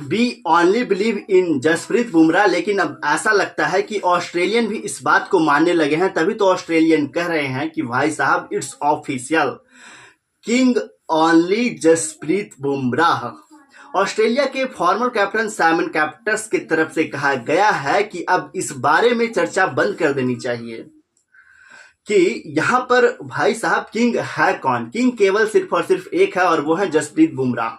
We only believe in Jasprit Bumrah, लेकिन अब ऐसा लगता है कि ऑस्ट्रेलियन भी इस बात को मानने लगे हैं। तभी तो ऑस्ट्रेलियन कह रहे हैं कि भाई साहब it's official, king only Jasprit Bumrah. Australia के फॉर्मर कैप्टन साइमन कैप्टस की तरफ से कहा गया है कि अब इस बारे में चर्चा बंद कर देनी चाहिए कि यहाँ पर भाई साहब किंग है कौन। किंग केवल सिर्फ और सिर्फ एक है और वो है जसप्रीत बुमराह।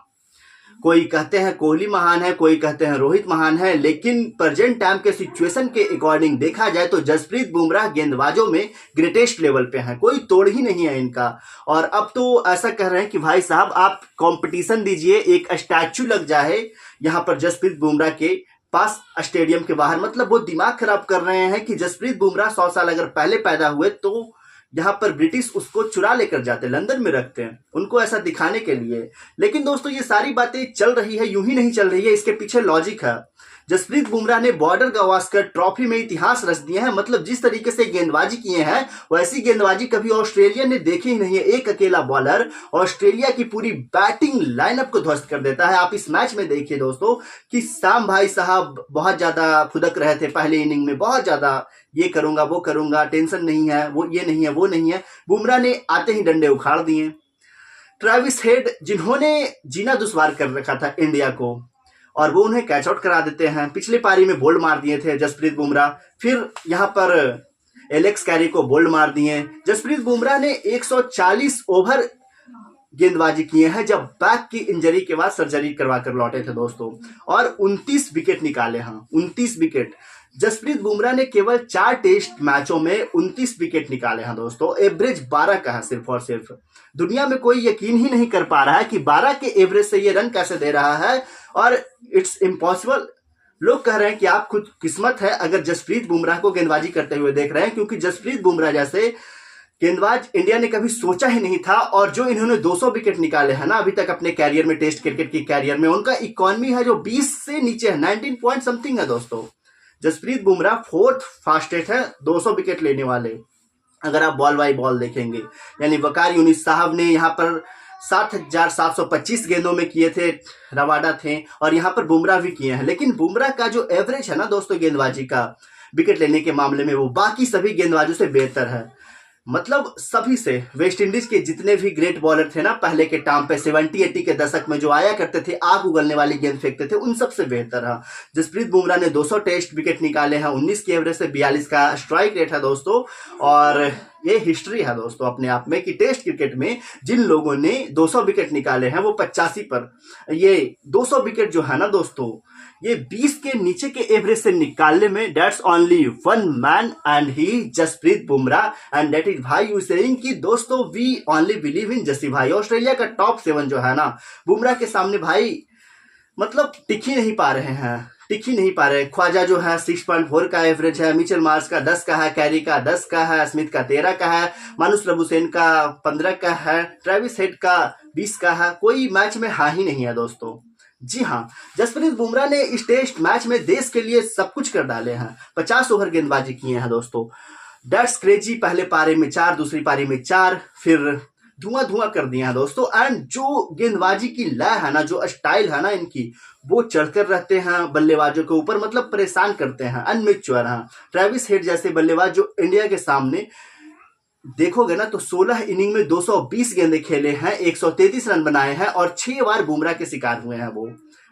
कोई कहते हैं कोहली महान है, कोई कहते हैं रोहित महान है, लेकिन प्रेजेंट टाइम के सिचुएशन के अकॉर्डिंग देखा जाए तो जसप्रीत बुमराह गेंदबाजों में ग्रेटेस्ट लेवल पे हैं, कोई तोड़ ही नहीं है इनका। और अब तो ऐसा कह रहे हैं कि भाई साहब आप कंपटीशन दीजिए, एक स्टैचू लग जाए यहाँ पर जसप्रीत बुमराह के पास स्टेडियम के बाहर। मतलब वो दिमाग खराब कर रहे हैं कि जसप्रीत बुमराह 100 साल अगर पहले पैदा हुए तो यहाँ पर ब्रिटिश उसको चुरा लेकर जाते, लंदन में रखते हैं उनको, ऐसा दिखाने के लिए। लेकिन दोस्तों ये सारी बातें चल रही है, यूं ही नहीं चल रही है, इसके पीछे लॉजिक है। जसप्रीत बुमराह ने बॉर्डर गवास्कर ट्रॉफी में इतिहास रच दिए हैं। मतलब जिस तरीके से गेंदबाजी किए हैं वैसी गेंदबाजी कभी ऑस्ट्रेलिया ने देखी ही नहीं है। एक अकेला बॉलर ऑस्ट्रेलिया की पूरी बैटिंग लाइनअप को ध्वस्त कर देता है। आप इस मैच में देखिए दोस्तों कि शाम भाई साहब बहुत ज्यादा फुदक रहे थे पहले इनिंग में, बहुत ज्यादा ये करूंगा वो करूंगा, टेंशन नहीं है, वो ये नहीं है वो नहीं है। बुमराह ने आते ही डंडे उखाड़ दिए। ट्रेविस हेड जिन्होंने जीना दुश्वार कर रखा था इंडिया को, और वो उन्हें कैच आउट करा देते हैं। पिछली पारी में बोल्ड मार दिए थे जसप्रीत बुमराह, फिर यहाँ पर एलेक्स कैरी को बोल्ड मार दिए। जसप्रीत बुमराह ने 140 ओवर गेंदबाजी किए हैं जब बैक की इंजरी के बाद सर्जरी करवा कर लौटे थे दोस्तों, और 29 विकेट निकाले हैं, 29 विकेट। जसप्रीत बुमराह ने केवल 4 टेस्ट मैचों में 29 विकेट निकाले हैं दोस्तों। एवरेज 12 का है सिर्फ और सिर्फ। दुनिया में कोई यकीन ही नहीं कर पा रहा है कि 12 के एवरेज से ये रन कैसे दे रहा है, और इट्स इम्पॉसिबल। लोग कह रहे हैं कि आप खुद किस्मत है अगर जसप्रीत बुमराह को गेंदबाजी करते हुए देख रहे हैं, क्योंकि जसप्रीत बुमराह जैसे गेंदबाज इंडिया ने कभी सोचा ही नहीं था। और जो इन्होंने 200 विकेट निकाले हैं ना अभी तक अपने कैरियर में, टेस्ट क्रिकेट की कैरियर में, उनका इकॉनमी है जो 20 से नीचे है, 19 पॉइंट समथिंग है दोस्तों। जसप्रीत बुमराह 4th फास्टेस्ट है 200 विकेट लेने वाले, अगर आप बॉल बाई बॉल देखेंगे। यानी वकार यूनिस साहब ने यहाँ पर 7,725 गेंदों में किए थे, रवाडा थे, और यहाँ पर बुमराह भी किए हैं। लेकिन बुमराह का जो एवरेज है ना दोस्तों गेंदबाजी का, विकेट लेने के मामले में, वो बाकी सभी गेंदबाजों से बेहतर है। मतलब सभी से, वेस्ट इंडीज के जितने भी ग्रेट बॉलर थे ना पहले के टाइम पे 70-80 के दशक में जो आया करते थे, आग उगलने वाली गेंद फेंकते थे, उन सबसे बेहतर है। जसप्रीत बुमराह ने 200 टेस्ट विकेट निकाले हैं, 19 की एवरेज से 42 का स्ट्राइक रेट है दोस्तों। और ये हिस्ट्री है दोस्तों अपने आप में कि टेस्ट क्रिकेट में जिन लोगों ने 200 विकेट निकाले हैं वो 85 पर, ये 200 विकेट जो है ना दोस्तों, ये 20 के नीचे के एवरेज से निकालने में that's only one man and he Jasprit Bumrah. And that is भाई यू सेइंग कि दोस्तों वी ओनली बिलीव इन जसी भाई। ऑस्ट्रेलिया का टॉप 7 जो है ना बुमराह के सामने भाई मतलब टिक ही नहीं पा रहे हैं, टिक ही नहीं पा रहे। ख्वाजा जो है 6.4 का एवरेज है, मिचेल मार्श का 10 का है, कैरी का 10 का है, स्मिथ का 13 का है, मानुष प्रभुसेन का 15 का है, ट्रेविस हेड का 20 का है। कोई मैच में हाँ ही नहीं है दोस्तों। जी हाँ, जसप्रीत बुमराह ने इस टेस्ट मैच में देश के लिए सब कुछ कर डाले हैं। 50 ओवर गेंदबाजी किए हैं दोस्तों, दैट्स क्रेजी। पहले पारी में 4, दूसरी पारी में 4, फिर धुआं धुआं कर दिया है दोस्तों। एंड जो गेंदबाजी की लय है ना, जो स्टाइल है ना इनकी, वो चढ़कर रहते हैं बल्लेबाजों के ऊपर, मतलब परेशान करते हैं, अनमेच्योर हैं। ट्रेविस हेड जैसे बल्लेबाज जो इंडिया के सामने देखोगे ना तो 16 इनिंग में 220 गेंदे खेले हैं, 133 रन बनाए हैं, और 6 बार बुमराह के शिकार हुए हैं वो।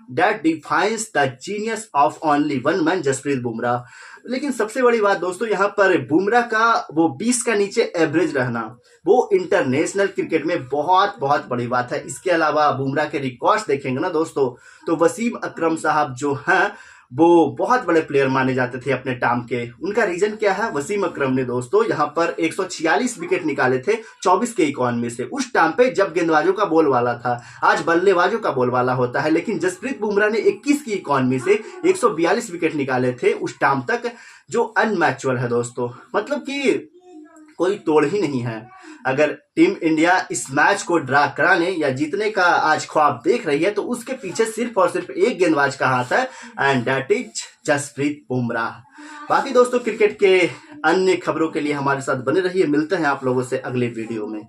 That defines the genius of only one man Jasprit Bumrah. लेकिन सबसे बड़ी बात दोस्तों यहाँ पर बुमराह का वो 20 का नीचे एवरेज रहना, वो इंटरनेशनल क्रिकेट में बहुत बहुत बड़ी बात है। इसके अलावा बुमराह के रिकॉर्ड्स देखेंगे ना दोस्तों तो वसीम अकरम साहब जो हैं वो बहुत बड़े प्लेयर माने जाते थे अपने टाइम के। उनका रीजन क्या है, वसीम अकरम ने दोस्तों यहाँ पर 146 विकेट निकाले थे 24 के इकॉनमी से, उस टाइम पे जब गेंदबाजों का बोल वाला था। आज बल्लेबाजों का बोल वाला होता है। लेकिन जसप्रीत बुमराह ने 21 की इकॉनमी से 142 विकेट निकाले थे उस टाइम तक, जो अनमैचुअल है दोस्तों। मतलब कि कोई तोड़ ही नहीं है। अगर टीम इंडिया इस मैच को ड्रा कराने या जीतने का आज ख्वाब देख रही है तो उसके पीछे सिर्फ और सिर्फ एक गेंदबाज का हाथ है, and that is Jasprit Bumrah. बाकी दोस्तों क्रिकेट के अन्य खबरों के लिए हमारे साथ बने रहिए। मिलते हैं आप लोगों से अगले वीडियो में।